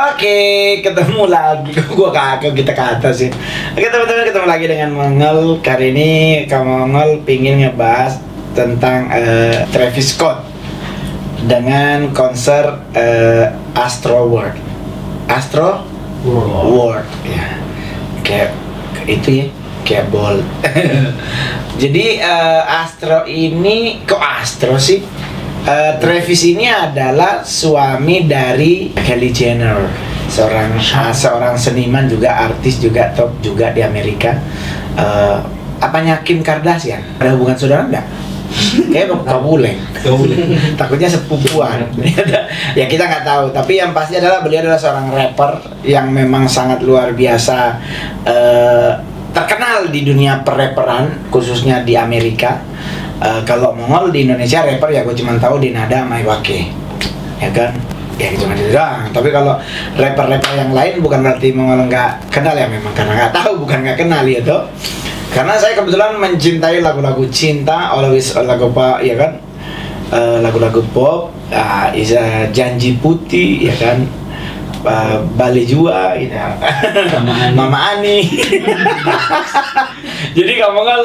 Oke, ketemu lagi. Gua kakak kita ke atas ya. Oke teman-teman, ketemu lagi dengan Mongol. Kali ini Kang Mongol pingin ngebahas tentang Travis Scott dengan konser Astro World. Astro World ya. Kayak itu ya, kayak ball. Jadi Astro ini kok Astro sih? Travis ini adalah suami dari Kylie Jenner, seorang seniman juga, artis juga, top juga di Amerika. Apanya Kim Kardashian? Ada hubungan saudara enggak? Kayak kabuleng. Takutnya sepupuan. Ya kita nggak tahu. Tapi yang pasti adalah beliau adalah seorang rapper yang memang sangat luar biasa, terkenal di dunia perreperan, khususnya di Amerika. Kalau Mongol di Indonesia rapper ya gue cuma tahu Dinada sama Iwake, ya kan? Ya cuma itu doang. Tapi kalau rapper-rapper yang lain bukan berarti Mongol nggak kenal ya, memang karena nggak tahu, bukan nggak kenal ya toh. Karena saya kebetulan mencintai lagu-lagu cinta, always lagu apa ya kan? Lagu-lagu pop, Janji Putih ya kan? Bali Jua gitu. Mama Ani. Jadi kamu kan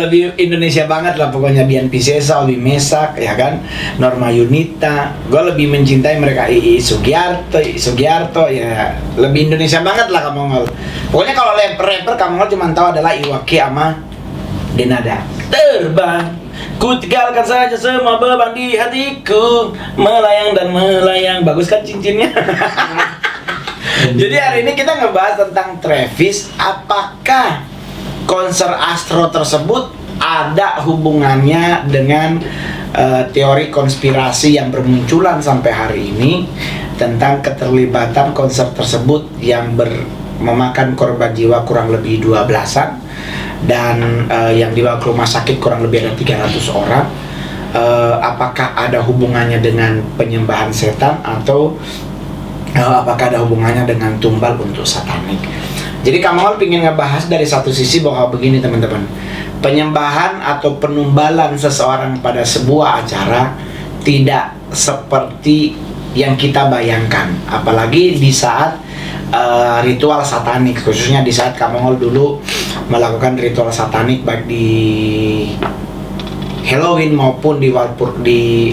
lebih Indonesia banget lah pokoknya. Dian Piscesa, Obi Mesak ya kan, Norma Yunita. Gue lebih mencintai mereka. Sugiarto ya, lebih Indonesia banget lah kamu ngol. Pokoknya kalau rapper kamu ngol cuma tahu adalah Iwake sama Denada. Terbang, ku tinggalkan saja semua beban di hatiku, melayang dan melayang. Bagus kan cincinnya? Jadi hari ini kita ngebahas tentang Travis. Apakah konser Astro tersebut ada hubungannya dengan teori konspirasi yang bermunculan sampai hari ini tentang keterlibatan konser tersebut yang memakan korban jiwa kurang lebih 12-an dan yang dibawa ke rumah sakit kurang lebih ada 300 orang. Apakah ada hubungannya dengan penyembahan setan atau apakah ada hubungannya dengan tumbal untuk satanik? Jadi Kamal ingin ngebahas dari satu sisi bahwa begini teman-teman, penyembahan atau penumbalan seseorang pada sebuah acara tidak seperti yang kita bayangkan, apalagi di saat ritual satanik, khususnya di saat Kamal dulu melakukan ritual satanik baik di Halloween maupun di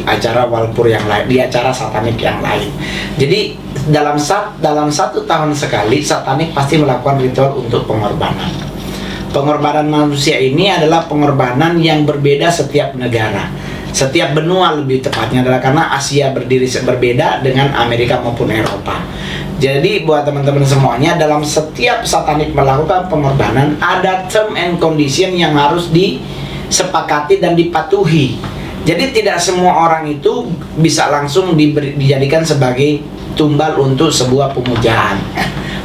acara Walpur yang lain, di acara satanik yang lain. Jadi dalam satu tahun sekali satanik pasti melakukan ritual untuk pengorbanan. Pengorbanan manusia ini adalah pengorbanan yang berbeda setiap negara, setiap benua lebih tepatnya, adalah karena Asia berdiri berbeda dengan Amerika maupun Eropa. Jadi buat teman-teman semuanya, dalam setiap satanik melakukan pengorbanan ada term and condition yang harus disepakati dan dipatuhi. Jadi tidak semua orang itu bisa langsung dijadikan sebagai tumbal untuk sebuah pemujaan.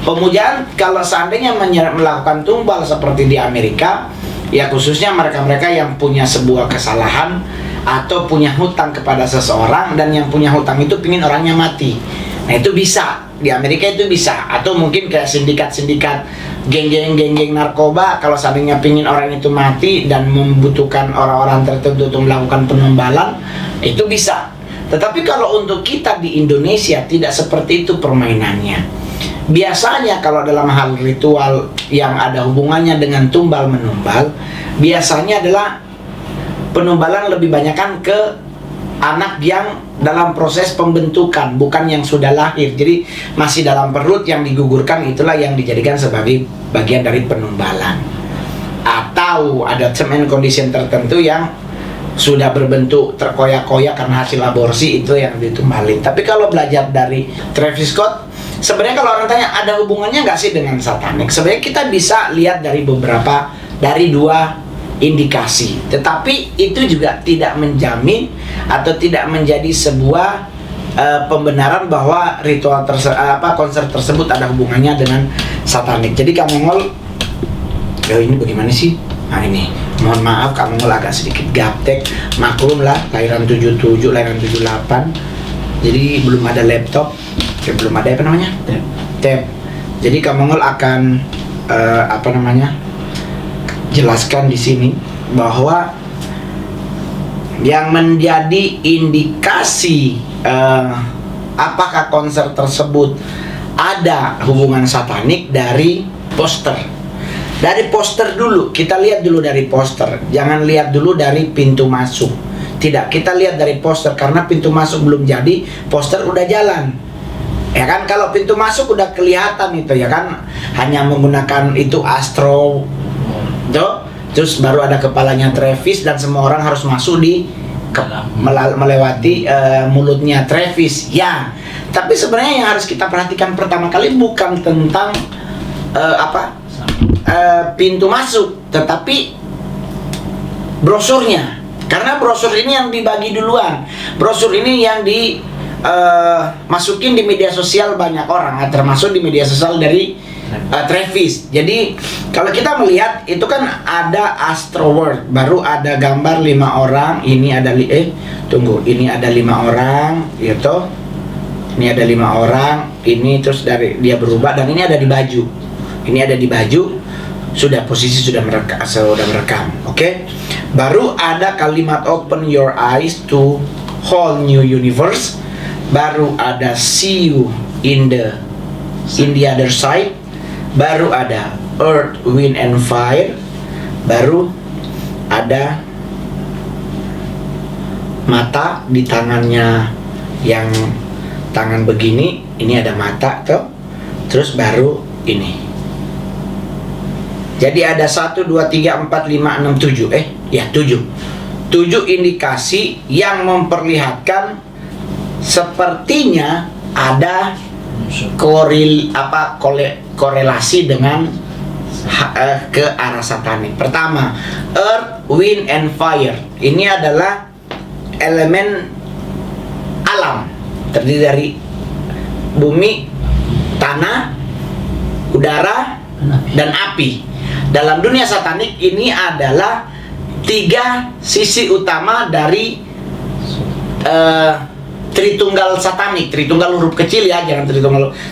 Pemujaan kalau seandainya melakukan tumbal seperti di Amerika, ya khususnya mereka-mereka yang punya sebuah kesalahan atau punya hutang kepada seseorang dan yang punya hutang itu pingin orangnya mati. Nah itu bisa, di Amerika itu bisa. Atau mungkin kayak sindikat-sindikat, geng-geng narkoba, kalau seandainya pingin orang itu mati dan membutuhkan orang-orang tertentu untuk melakukan penumbalan, itu bisa. Tetapi kalau untuk kita di Indonesia tidak seperti itu permainannya. Biasanya kalau dalam hal ritual yang ada hubungannya dengan tumbal menumbal, biasanya adalah penumbalan lebih banyakkan ke anak yang dalam proses pembentukan, bukan yang sudah lahir. Jadi masih dalam perut yang digugurkan, itulah yang dijadikan sebagai bagian dari penumbalan. Atau ada term and condition tertentu yang sudah berbentuk terkoyak-koyak karena hasil aborsi, itu yang ditumbalin. Tapi kalau belajar dari Travis Scott, sebenarnya kalau orang tanya ada hubungannya nggak sih dengan satanik, sebenarnya kita bisa lihat dari dua indikasi. Tetapi itu juga tidak menjamin atau tidak menjadi sebuah pembenaran bahwa ritual konser tersebut ada hubungannya dengan satanik. Jadi Kang Mongol, ini bagaimana sih? Nah ini, mohon maaf Kang Mongol agak sedikit gaptek, maklum lah, lahiran 77, lahiran 78. Jadi belum ada laptop, belum ada apa namanya? Tab. Jadi Kang Mongol akan jelaskan di sini bahwa yang menjadi indikasi apakah konser tersebut ada hubungan satanik dari poster. Dari poster dulu, kita lihat dulu dari poster. Jangan lihat dulu dari pintu masuk. Tidak, kita lihat dari poster, karena pintu masuk belum jadi, poster udah jalan. Ya kan, kalau pintu masuk udah kelihatan itu ya kan, hanya menggunakan itu astro tuh, terus baru ada kepalanya Travis dan semua orang harus masuk di melewati mulutnya Travis ya. Tapi sebenarnya yang harus kita perhatikan pertama kali bukan tentang pintu masuk, tetapi brosurnya. Karena brosur ini yang dibagi duluan, brosur ini yang masukin di media sosial banyak orang, termasuk di media sosial dari Travis. Jadi kalau kita melihat itu kan ada Astro World, baru ada gambar 5 orang. Ini ada ini ada 5 orang, gitu. Ini ada 5 orang. Ini terus dari dia berubah dan ini ada di baju. Ini ada di baju. Sudah posisi sudah merekam. Oke. Baru ada kalimat open your eyes to whole new universe. Baru ada see you in the other side. Baru ada earth, wind and fire. Baru ada mata di tangannya yang tangan begini, ini ada mata tuh. Terus baru ini. Jadi ada 1, 2, 3, 4, 5, 6, 7 7 indikasi yang memperlihatkan sepertinya ada korelasi dengan ke arah satanik. Pertama, earth, wind and fire. Ini adalah elemen alam, terdiri dari bumi, tanah, udara, dan api. Dalam dunia satanik ini adalah 3 sisi utama dari Tritunggal satanik. Tritunggal huruf kecil ya, jangan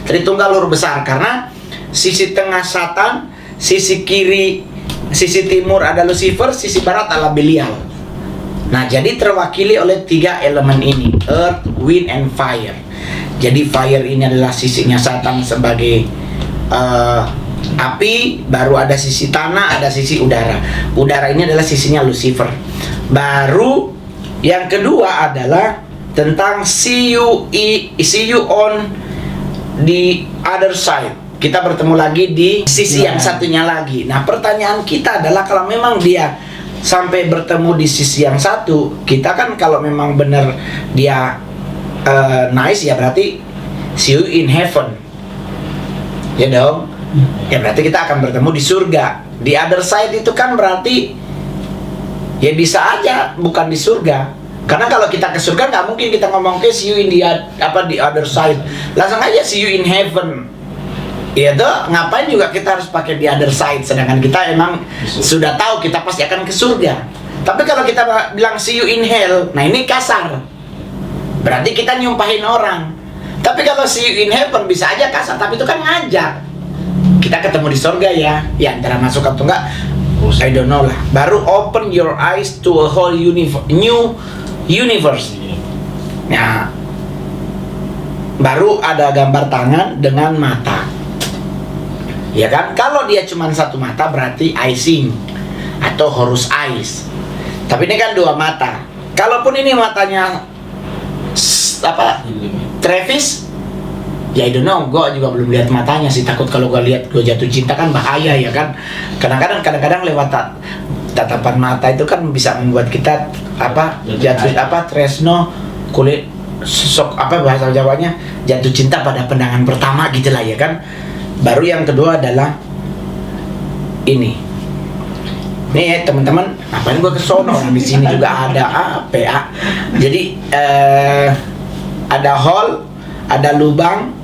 Tritunggal huruf besar, karena sisi tengah Satan, sisi kiri, sisi timur ada Lucifer, sisi barat adalah Belial. Nah, jadi terwakili oleh 3 elemen ini, earth, wind and fire. Jadi fire ini adalah sisinya Satan sebagai api, baru ada sisi tanah, ada sisi udara. Udara ini adalah sisinya Lucifer. Baru yang kedua adalah tentang see you on the other side. Kita bertemu lagi di sisi yang satunya lagi. Nah, pertanyaan kita adalah kalau memang dia sampai bertemu di sisi yang satu, kita kan kalau memang benar dia nice, ya berarti see you in heaven. Ya dong. Ya berarti kita akan bertemu di surga. Di other side itu kan berarti ya bisa aja bukan di surga. Karena kalau kita ke surga nggak mungkin kita ngomong ke see you in the other side. Langsung aja see you in heaven. Ya tuh, ngapain juga kita harus pakai the other side, sedangkan kita emang sudah tahu kita pasti akan ke surga. Tapi kalau kita bilang see you in hell, nah ini kasar. Berarti kita nyumpahin orang. Tapi kalau see you in heaven bisa aja kasar, tapi itu kan ngajak. Kita ketemu di surga ya. Ya antara masuk atau enggak, I don't know lah. Baru open your eyes to a whole new universe. Nah, baru ada gambar tangan dengan mata. Ya kan? Kalau dia cuma satu mata berarti icing atau horus eyes. Tapi ini kan 2 mata. Kalaupun ini matanya Travis, ya I don't know, gue juga belum lihat matanya sih. Takut kalau gue lihat gue jatuh cinta kan bahaya ya kan. Kadang-kadang lewat tatapan mata itu kan bisa membuat kita jatuh tresno, kulit sok bahasa Jawanya, jatuh cinta pada pandangan pertama gitulah ya kan. Baru yang kedua adalah ini. Nih ya teman-teman, ngapain gue kesono, orang di sini juga ada PA. Jadi ada hall, ada lubang,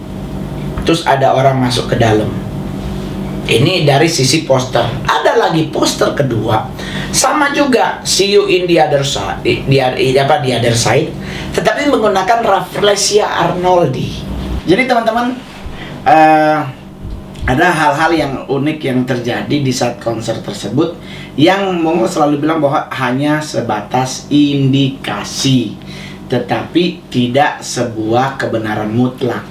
terus ada orang masuk ke dalam. Ini dari sisi poster. Ada lagi poster kedua, sama juga see you in the other side, the other side, tetapi menggunakan Rafflesia Arnoldi. Jadi teman-teman, ada hal-hal yang unik yang terjadi di saat konser tersebut, yang Mongo selalu bilang bahwa hanya sebatas indikasi, tetapi tidak sebuah kebenaran mutlak.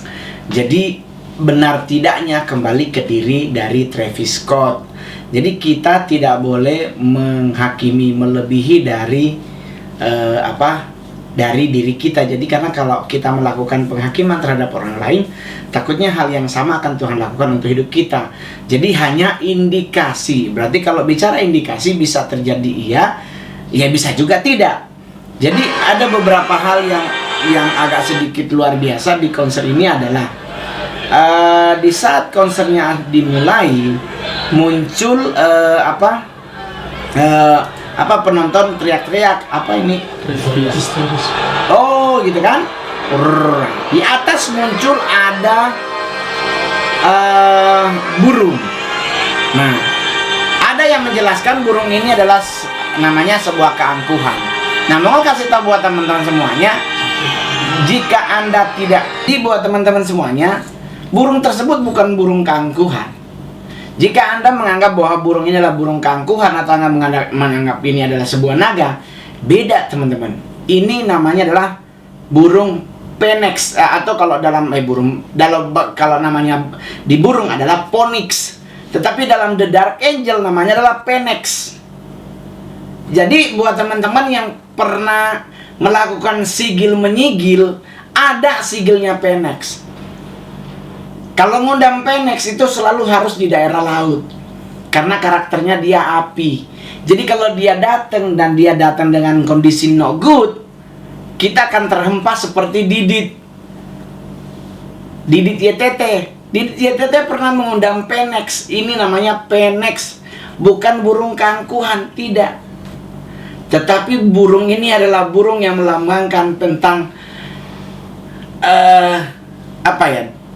Jadi benar tidaknya kembali ke diri dari Travis Scott. Jadi kita tidak boleh menghakimi melebihi dari dari diri kita. Jadi karena kalau kita melakukan penghakiman terhadap orang lain, takutnya hal yang sama akan Tuhan lakukan untuk hidup kita. Jadi hanya indikasi. Berarti kalau bicara indikasi, bisa terjadi iya, ya bisa juga tidak. Jadi ada beberapa hal yang agak sedikit luar biasa di konser ini adalah di saat konsernya dimulai, muncul penonton teriak-teriak, apa ini? Oh, gitu kan? Di atas muncul ada burung. Nah, ada yang menjelaskan burung ini adalah namanya sebuah keangkuhan. Nah, mau kasih tahu buat teman-teman semuanya, jika Anda tidak dibuat teman-teman semuanya, burung tersebut bukan burung keangkuhan. Jika Anda menganggap bahwa burung ini adalah burung keangkuhan atau Anda menganggap ini adalah sebuah naga, beda teman-teman. Ini namanya adalah burung phoenix, atau kalau kalau namanya di burung adalah phoenix. Tetapi dalam The Dark Angel namanya adalah phoenix. Jadi buat teman-teman yang pernah melakukan sigil menyigil, ada sigilnya phoenix. Kalau ngundang phoenix itu selalu harus di daerah laut, karena karakternya dia api. Jadi kalau dia datang dan dia datang dengan kondisi no good, kita akan terhempas seperti Didit YTT. Didit YTT pernah mengundang phoenix. Ini namanya phoenix, bukan burung keangkuhan, tidak. Tetapi burung ini adalah burung yang melambangkan tentang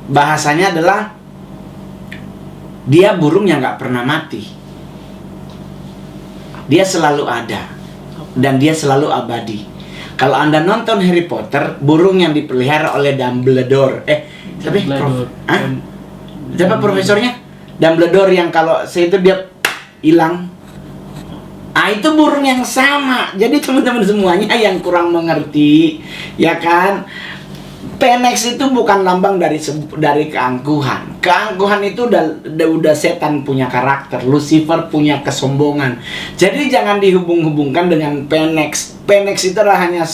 bahasanya adalah dia burung yang gak pernah mati. Dia selalu ada dan dia selalu abadi. Kalau Anda nonton Harry Potter, burung yang dipelihara oleh Dumbledore, siapa profesornya? Dumbledore yang kalau itu dia hilang. Itu burung yang sama. Jadi teman-teman semuanya yang kurang mengerti, ya kan? Phoenix itu bukan lambang dari keangkuhan. Keangkuhan itu udah setan punya karakter. Lucifer punya kesombongan. Jadi jangan dihubung-hubungkan dengan Phoenix. Phoenix itu adalah hanya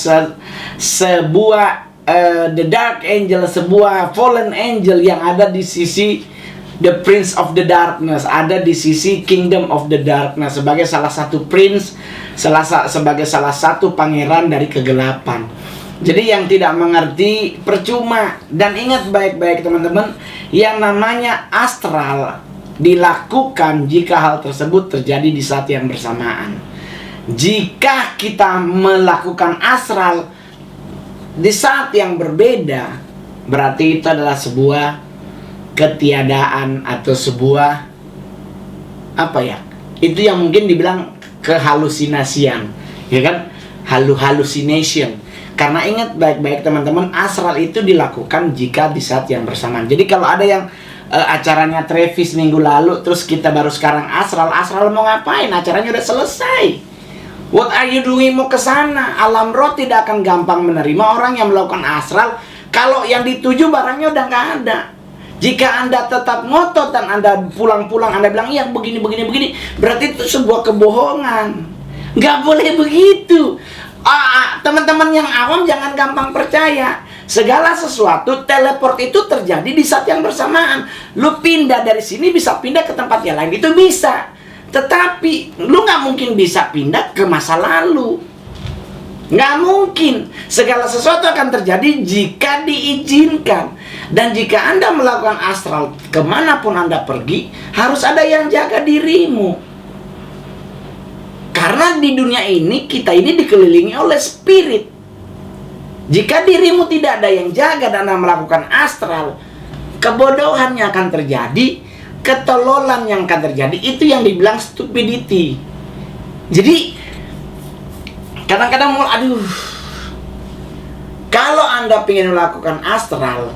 sebuah The Dark Angel, sebuah fallen angel yang ada di sisi The Prince of the Darkness, ada di sisi Kingdom of the Darkness sebagai salah satu prince, sebagai salah satu pangeran dari kegelapan. Jadi yang tidak mengerti percuma. Dan ingat baik-baik teman-teman, yang namanya astral dilakukan jika hal tersebut terjadi di saat yang bersamaan. Jika kita melakukan astral di saat yang berbeda, berarti itu adalah sebuah ketiadaan atau sebuah itu yang mungkin dibilang kehalusinasian, ya kan? Hallucination. Karena ingat baik-baik teman-teman, astral itu dilakukan jika di saat yang bersamaan. Jadi kalau ada yang acaranya Travis minggu lalu, terus kita baru sekarang astral mau ngapain? Acaranya udah selesai. What are you doing? Mau ke sana? Alam roh tidak akan gampang menerima orang yang melakukan astral kalau yang dituju barangnya udah nggak ada. Jika Anda tetap ngotot dan Anda pulang-pulang Anda bilang iya begini, berarti itu sebuah kebohongan. Nggak boleh begitu. Teman-teman yang awam jangan gampang percaya. Segala sesuatu teleport itu terjadi di saat yang bersamaan. Lu pindah dari sini bisa pindah ke tempat yang lain, itu bisa. Tetapi lu nggak mungkin bisa pindah ke masa lalu. Nggak mungkin. Segala sesuatu akan terjadi jika diizinkan. Dan jika Anda melakukan astral, kemanapun Anda pergi, harus ada yang jaga dirimu. Karena di dunia ini, kita ini dikelilingi oleh spirit. Jika dirimu tidak ada yang jaga dan Anda melakukan astral, kebodohan yang akan terjadi, ketololan yang akan terjadi, itu yang dibilang stupidity. Jadi, kadang-kadang kalau Anda ingin melakukan astral,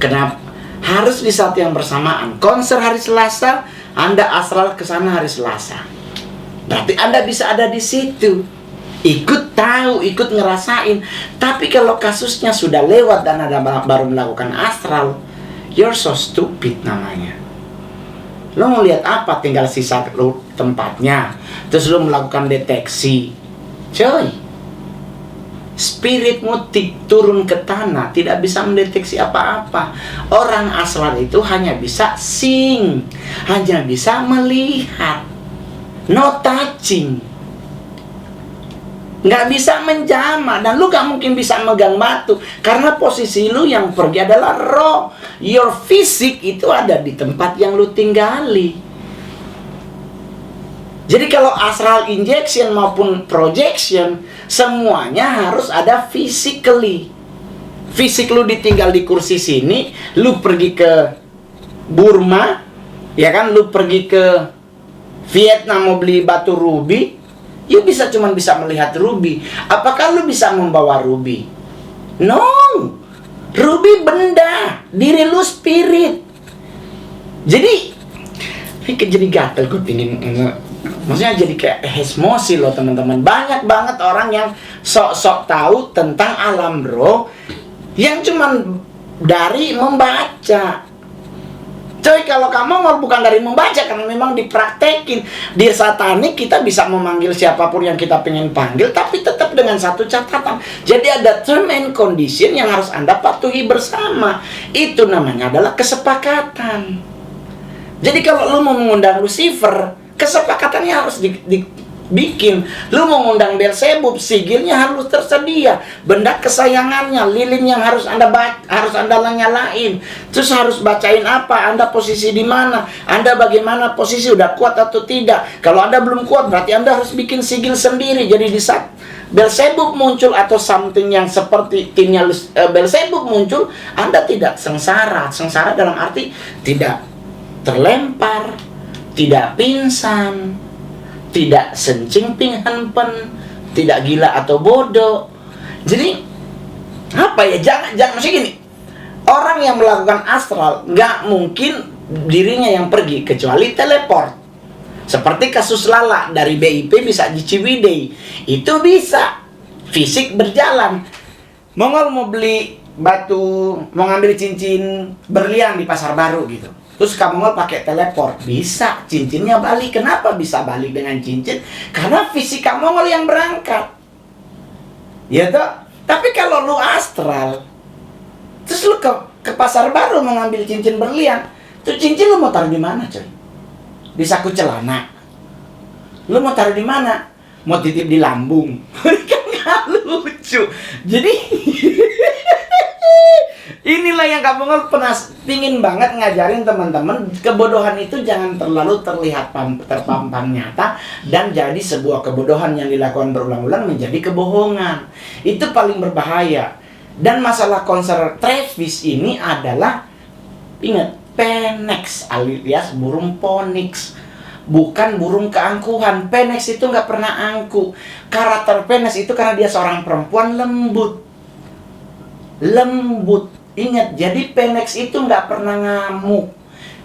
kenapa harus di saat yang bersamaan? Konser hari Selasa, Anda astral ke sana hari Selasa. Berarti Anda bisa ada di situ, ikut tahu, ikut ngerasain. Tapi kalau kasusnya sudah lewat dan Anda baru melakukan astral, You're so stupid namanya. Lo mau lihat apa? Tinggal sisa lo tempatnya. Terus lo melakukan deteksi. Coy, spiritmu turun ke tanah, tidak bisa mendeteksi apa-apa. Orang astral itu hanya bisa sing, hanya bisa melihat, no touching, nggak bisa menjamah. Dan lu gak mungkin bisa megang batu, karena posisi lu yang pergi adalah roh. Your fisik itu ada di tempat yang lu tinggali. Jadi kalau astral injection maupun projection, semuanya harus ada physically. Fisik lu ditinggal di kursi sini, lu pergi ke Burma, ya kan, lu pergi ke Vietnam mau beli batu ruby, you cuman bisa melihat ruby. Apakah lu bisa membawa ruby? No. Ruby benda, diri lu spirit. Jadi gatel gue pingin, maksudnya jadi kayak emosi loh teman-teman. Banyak banget orang yang sok-sok tahu tentang alam roh yang cuman dari membaca. Coy, kalau kamu bukan dari membaca, karena memang dipraktekin. Di satanik kita bisa memanggil siapapun yang kita pengen panggil, tapi tetap dengan satu catatan. Jadi ada term and condition yang harus Anda patuhi bersama. Itu namanya adalah kesepakatan. Jadi kalau lu mau mengundang Lucifer, kesepakatannya harus dibikin. Lu mau mengundang Beelzebub, sigilnya harus tersedia. Benda kesayangannya, lilin yang harus Anda nyalain. Terus harus bacain apa, Anda posisi di mana, Anda bagaimana posisi, udah kuat atau tidak. Kalau Anda belum kuat, berarti Anda harus bikin sigil sendiri. Jadi di saat Beelzebub muncul atau something yang seperti timnya Beelzebub muncul, Anda tidak sengsara. Sengsara dalam arti tidak terlempar, tidak pingsan, tidak sencing pinghanpen, tidak gila atau bodoh. Jadi apa ya, jangan maksudnya gini, orang yang melakukan astral nggak mungkin dirinya yang pergi, kecuali teleport. Seperti kasus Lala dari BIP bisa di Ciwidey, itu bisa fisik berjalan. Mongol mau beli batu, mau ngambil cincin berlian di Pasar Baru gitu, terus kamu mau pakai teleport, bisa, cincinnya balik. Kenapa bisa balik dengan cincin? Karena fisik kamu yang berangkat, ya toh. Tapi kalau lu astral, terus lu ke Pasar Baru mau ngambil cincin berlian, tuh cincin lu mau taruh di mana, coy? Di saku celana? Lu mau taruh di mana? Mau titip di lambung? Kan nggak lucu. Jadi inilah yang kamu pingin banget ngajarin teman-teman. Kebodohan itu jangan terlalu terlihat terpampang nyata dan jadi sebuah kebodohan yang dilakukan berulang-ulang menjadi kebohongan. Itu paling berbahaya. Dan masalah konser Travis ini adalah, ingat, Phoenix alias burung Phoenix, bukan burung keangkuhan. Phoenix itu nggak pernah angku. Karakter Phoenix itu karena dia seorang perempuan lembut. Ingat, jadi Phoenix itu nggak pernah ngamuk.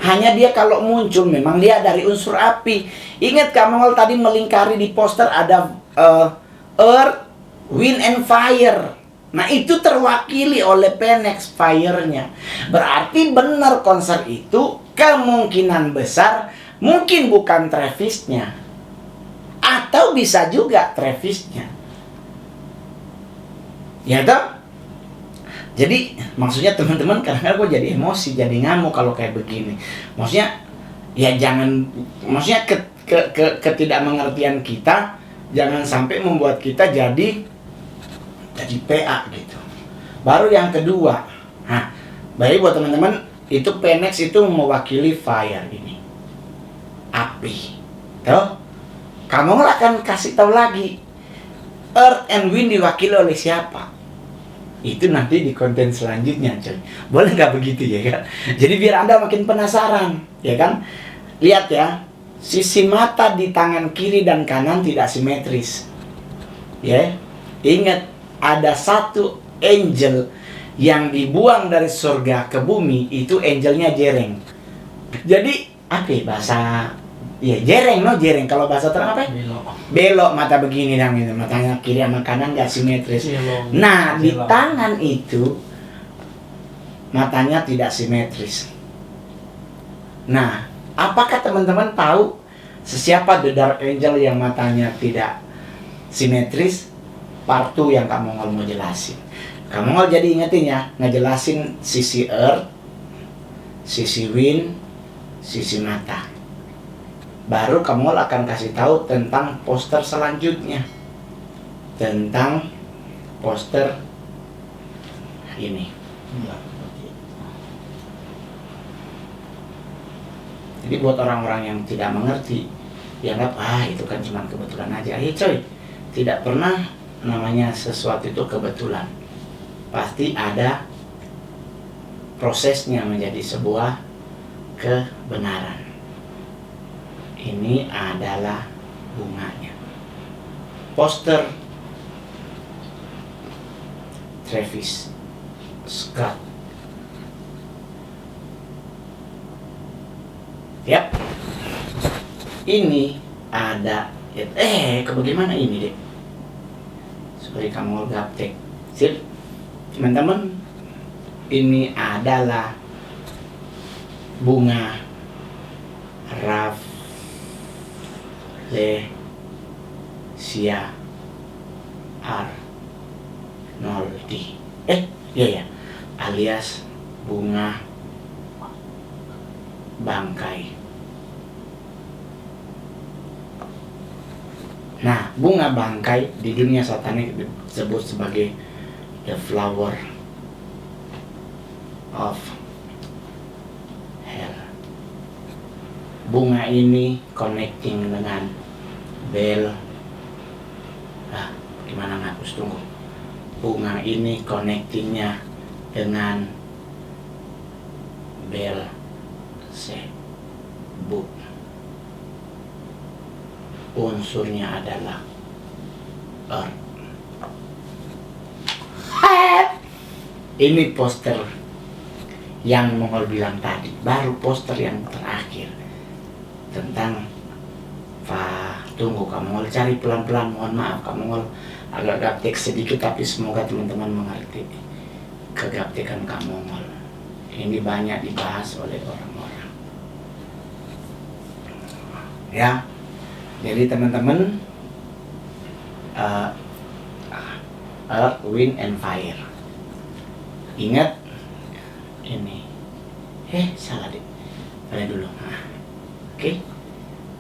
Hanya dia kalau muncul memang dia dari unsur api. Ingat, kamu tadi melingkari di poster ada Earth, Wind, and Fire. Nah, itu terwakili oleh Phoenix, fire-nya. Berarti benar konser itu kemungkinan besar mungkin bukan Travis-nya, atau bisa juga Travis-nya. Ya toh? Jadi maksudnya teman-teman, kadang-kadang gue jadi emosi, jadi ngamuk kalau kayak begini. Maksudnya ya jangan, maksudnya ketidakmengertian kita jangan sampai membuat kita jadi PA gitu. Baru yang kedua, baik buat teman-teman, itu Phoenix itu mewakili fire ini, api. Tuh, kamu akan kasih tahu lagi Earth and Wind diwakili oleh siapa? Itu nanti di konten selanjutnya, coy. Boleh nggak begitu ya kan? Jadi biar Anda makin penasaran, ya kan? Lihat ya, sisi mata di tangan kiri dan kanan tidak simetris. Ya, ingat, ada satu angel yang dibuang dari surga ke bumi, itu angelnya jereng. Jadi apa ya bahasa? Ya jereng, jereng. Kalau bahasa terang apa? Belok mata begini dan gitu. Matanya kiri sama kanan nggak simetris. Nah, di tangan itu matanya tidak simetris. Nah, apakah teman-teman tahu siapa The Dark Angel yang matanya tidak simetris? Part 2 yang Kak Mongol mau jelasin. Kak Mongol jadi ingetin ya, ngejelasin sisi Earth, sisi Wind, sisi mata. Baru Kak Mongol akan kasih tahu tentang poster selanjutnya. Tentang poster ini. Jadi buat orang-orang yang tidak mengerti, dianggap itu kan cuma kebetulan aja. Coy, tidak pernah namanya sesuatu itu kebetulan. Pasti ada prosesnya menjadi sebuah kebenaran. Ini adalah bunganya. Poster Travis Scott. Yap. Ini ada bagaimana ini deh? Sorry kamu gaptek. Sip. Teman-teman, ini adalah bunga Rafflesia Arnoldi. Alias bunga bangkai. Nah, bunga bangkai di dunia satanik disebut sebagai the flower of hell. Bunga ini connecting dengan bel. Gimana ngapus, tunggu. Bunga ini connectingnya dengan bel sebut. Unsurnya adalah earth. Ini poster yang Mongol bilang tadi, baru poster yang terakhir tentang tunggu Kak Mongol cari pelan-pelan, mohon maaf Kak Mongol agak gaptek sedikit, tapi semoga teman-teman mengerti kegaptekan Kak Mongol. Ini banyak dibahas oleh orang-orang. Ya, jadi teman-teman, Earth, Wind, and Fire. Ingat ini. Salah deh. Balik dulu. Oke.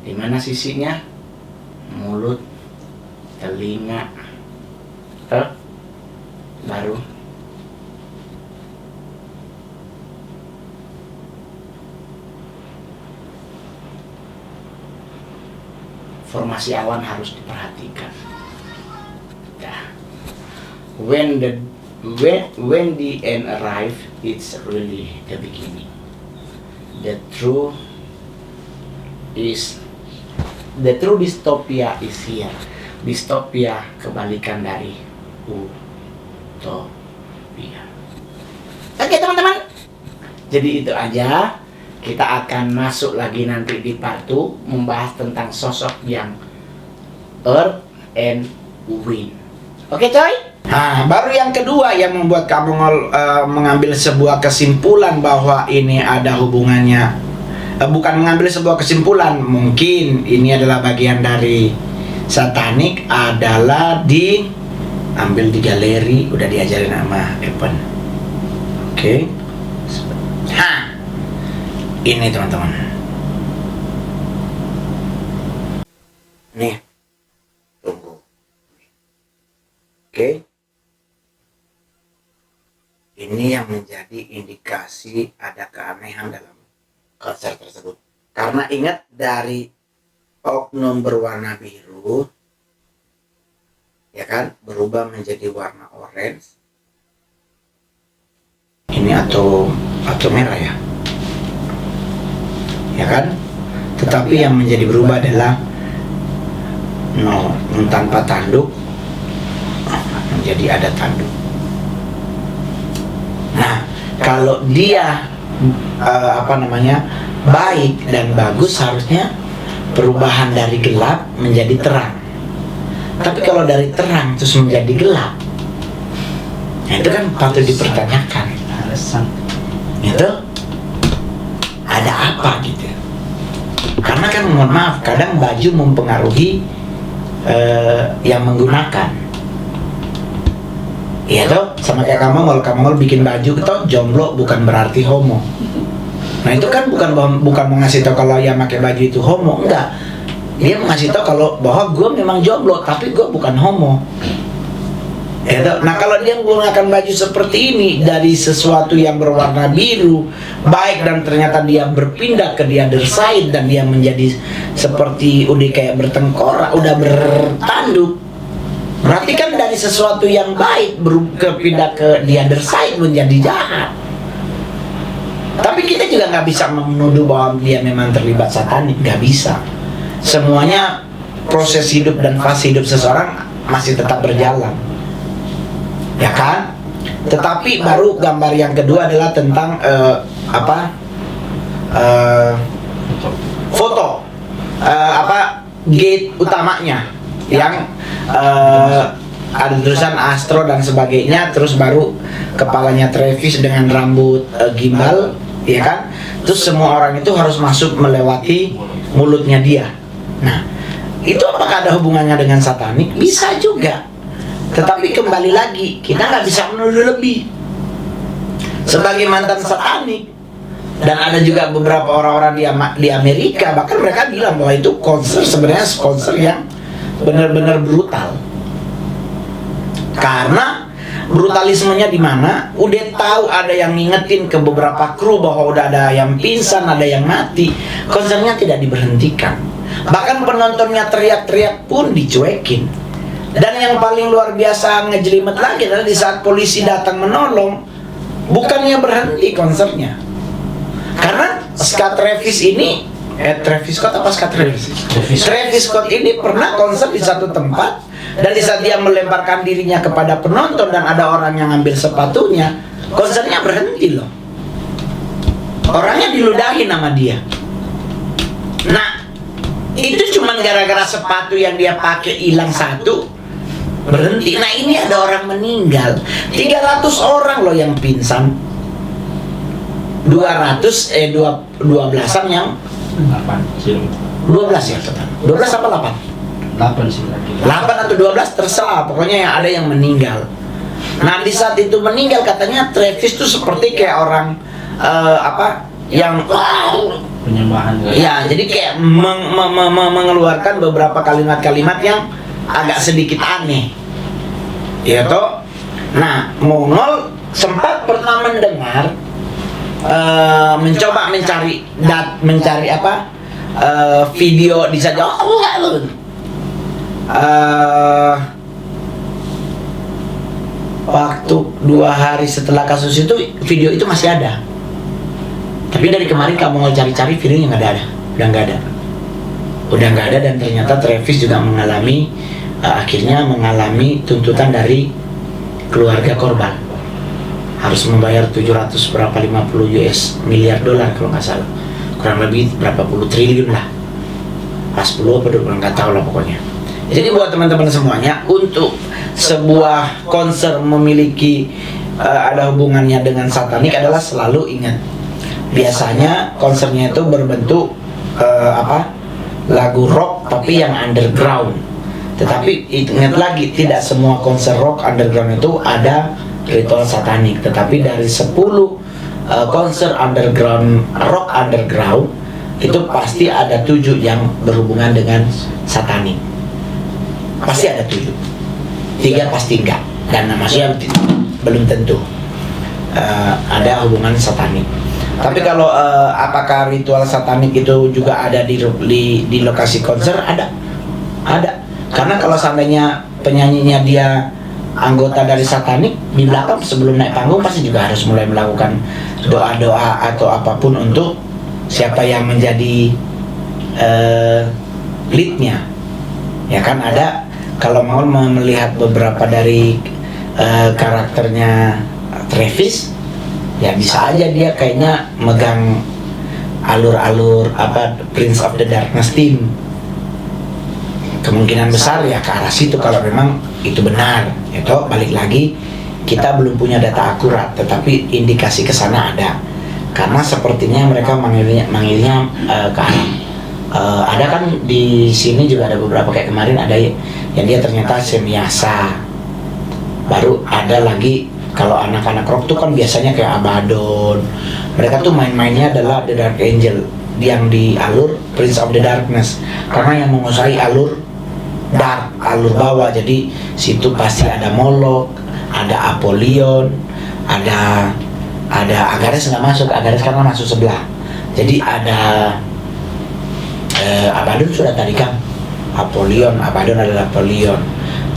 Di mana sisinya? Mulut, telinga, baru formasi awan harus diperhatikan. When the end arrive, it's really the beginning. The true dystopia is here. Dystopia kebalikan dari utopia. Oke teman-teman, jadi itu aja. Kita akan masuk lagi nanti di part 2 membahas tentang sosok yang Earth and Wind. Oke coy? Baru yang kedua yang membuat Kak Mongol mengambil sebuah kesimpulan bahwa ini ada hubungannya, bukan mengambil sebuah kesimpulan, mungkin ini adalah bagian dari satanik, adalah diambil di galeri, udah diajarin sama Evan. Oke. Ini teman-teman. Nih. Tunggu. Oke. Ini yang menjadi indikasi ada keanehan dalam konser tersebut. Karena ingat, dari oknum berwarna biru, ya kan, berubah menjadi warna orange. Ini atau merah ya. Ya kan? Tetapi yang menjadi berubah adalah tanpa tanduk menjadi ada tanduk. Nah, kalau dia baik dan bagus, harusnya perubahan dari gelap menjadi terang. Tapi kalau dari terang terus menjadi gelap, nah itu kan patut dipertanyakan. itu ada apa gitu. Karena kan mohon maaf, kadang baju mempengaruhi yang menggunakan. Iya toh, sama kayak kamu bikin baju toh jomblo bukan berarti homo. Nah itu kan bukan mau ngasih tahu kalau yang pakai baju itu homo, enggak. Dia mau ngasih tahu kalau bahwa gue memang jomblo tapi gue bukan homo. Ya toh? Nah kalau dia menggunakan baju seperti ini dari sesuatu yang berwarna biru baik dan ternyata dia berpindah ke the other side dan dia menjadi seperti udah kayak bertengkorak, udah bertanduk, berarti kan dari sesuatu yang baik berpindah ke the other side menjadi jahat. Tapi kita juga nggak bisa menuduh bahwa dia memang terlibat satanik, nggak bisa. Semuanya proses hidup dan fase hidup seseorang masih tetap berjalan, ya kan? Tetapi baru gambar yang kedua adalah tentang foto gate utamanya yang ada tulisan Astro dan sebagainya, terus baru kepalanya Travis dengan rambut gimbal, ya kan? Terus semua orang itu harus masuk melewati mulutnya dia. Nah, itu apakah ada hubungannya dengan satanik? Bisa juga. Tetapi kembali lagi, kita nggak bisa menuduh lebih. Sebagai mantan satanik, dan ada juga beberapa orang-orang di Amerika, bahkan mereka bilang bahwa itu konser sebenarnya konser yang benar-benar brutal. Karena brutalismenya di mana? Udah tahu ada yang ngingetin ke beberapa kru bahwa udah ada yang pingsan, ada yang mati. Konsernya tidak diberhentikan. Bahkan penontonnya teriak-teriak pun dicuekin. Dan yang paling luar biasa ngejelimet lagi adalah di saat polisi datang menolong, bukannya berhenti konsernya. Karena Scott Travis ini, Travis Scott apa Scott Travis? Travis Scott ini pernah konser di satu tempat, dan di saat dia melemparkan dirinya kepada penonton dan ada orang yang ngambil sepatunya, konsernya berhenti loh. Orangnya diludahin sama dia. Nah, itu cuma gara-gara sepatu yang dia pakai hilang satu, berhenti. Nah ini ada orang meninggal, 300 orang loh yang pingsan, 12-an yang 12 ya total. 12 apa 8? 8 sih. 8 atau 12 terserah, pokoknya yang ada yang meninggal. Nah di saat itu meninggal katanya Travis tuh seperti kayak orang yang penyembahan. Ya, jadi kayak mengeluarkan beberapa kalimat-kalimat yang agak sedikit aneh. Ya toh. Nah, Mongol sempat pernah mendengar mencoba mencari video di saja waktu 2 hari setelah kasus itu video itu masih ada. Tapi dari kemarin kamu mau cari-cari videonya nggak ada, udah nggak ada dan ternyata Travis juga akhirnya mengalami tuntutan dari keluarga korban, harus membayar 50 miliar dolar kalau nggak salah, kurang lebih berapa puluh triliun lah, pas 10 apa 20 nggak tahu lah pokoknya. Jadi buat teman-teman semuanya, untuk sebuah konser memiliki ada hubungannya dengan satanik adalah selalu ingat, biasanya konsernya itu berbentuk lagu rock tapi yang underground. Tetapi ingat lagi, tidak semua konser rock underground itu ada ritual satanik. Tetapi dari 10 konser underground, rock underground, itu pasti ada 7 yang berhubungan dengan satanik. Pasti ada 7, 3 pasti enggak, dan maksudnya belum tentu ada hubungan satanik. Tapi kalau apakah ritual satanik itu juga ada di lokasi konser? Ada. Karena kalau seandainya penyanyinya dia anggota dari satanik, di belakang sebelum naik panggung pasti juga harus mulai melakukan doa-doa atau apapun untuk siapa yang menjadi leadnya. Ya kan ada, kalau mau melihat beberapa dari karakternya Travis, ya bisa aja dia kayaknya megang alur-alur Prince of the Darkness theme. Kemungkinan besar ya ke arah situ kalau memang itu benar. Itu balik lagi, kita belum punya data akurat, tetapi indikasi ke sana ada. karena sepertinya mereka manggilnya ke alam. Ada kan di sini juga ada beberapa, kayak kemarin ada yang dia ternyata semiasa. Baru ada lagi kalau anak-anak rock tuh kan biasanya kayak Abaddon. Mereka tuh main-mainnya adalah The Dark Angel yang di alur Prince of the Darkness, karena yang menguasai alur dark, alur bawah. Jadi situ pasti ada Moloch, ada Apollyon, ada Agares nggak masuk, Agares karena masuk sebelah. Jadi ada Abaddon sudah tadi kan, Apollyon adalah Apollyon.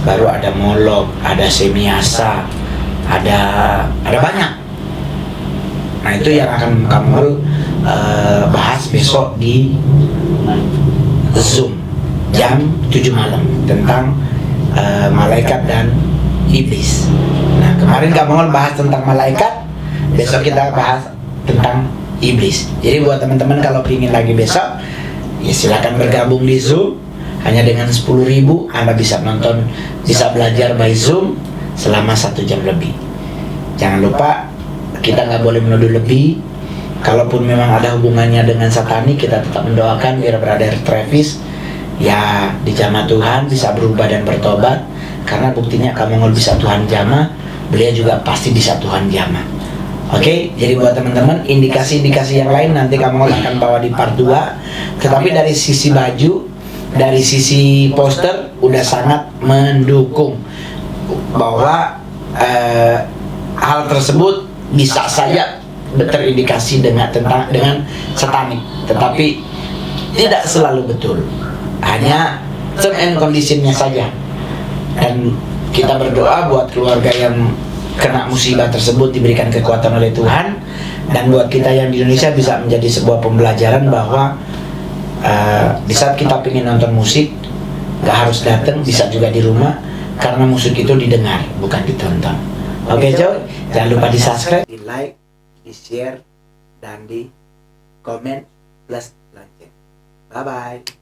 Baru ada Moloch, ada Semiasa, ada banyak. Nah itu yang akan kamu bahas besok di Zoom jam 7 malam tentang malaikat dan iblis. Nah kemarin kamu bahas tentang malaikat, besok kita bahas tentang iblis. Jadi buat teman-teman kalau ingin lagi besok, ya silakan bergabung di Zoom. Hanya dengan 10.000 Anda bisa nonton, bisa belajar by Zoom selama 1 jam lebih. Jangan lupa, kita nggak boleh menuduh lebih. Kalaupun memang ada hubungannya dengan satanik, kita tetap mendoakan biar Brother Travis ya dijamah Tuhan bisa berubah dan bertobat. Karena buktinya kamu bisa Tuhan jamah, beliau juga pasti bisa Tuhan jamah. Oke, jadi buat teman-teman, indikasi-indikasi yang lain nanti kamu akan bawa di part 2. Tetapi dari sisi baju, dari sisi poster udah sangat mendukung bahwa hal tersebut bisa saja terindikasi dengan satanik, tetapi tidak selalu betul, hanya term and conditionnya saja. Dan kita berdoa buat keluarga yang kena musibah tersebut diberikan kekuatan oleh Tuhan, dan buat kita yang di Indonesia bisa menjadi sebuah pembelajaran bahwa di saat kita ingin nonton musik, gak harus datang, bisa juga di rumah, karena musik itu didengar, bukan ditonton. Oke Joy, jangan lupa di subscribe, di like, di share, dan di komen plus lonceng. Bye bye.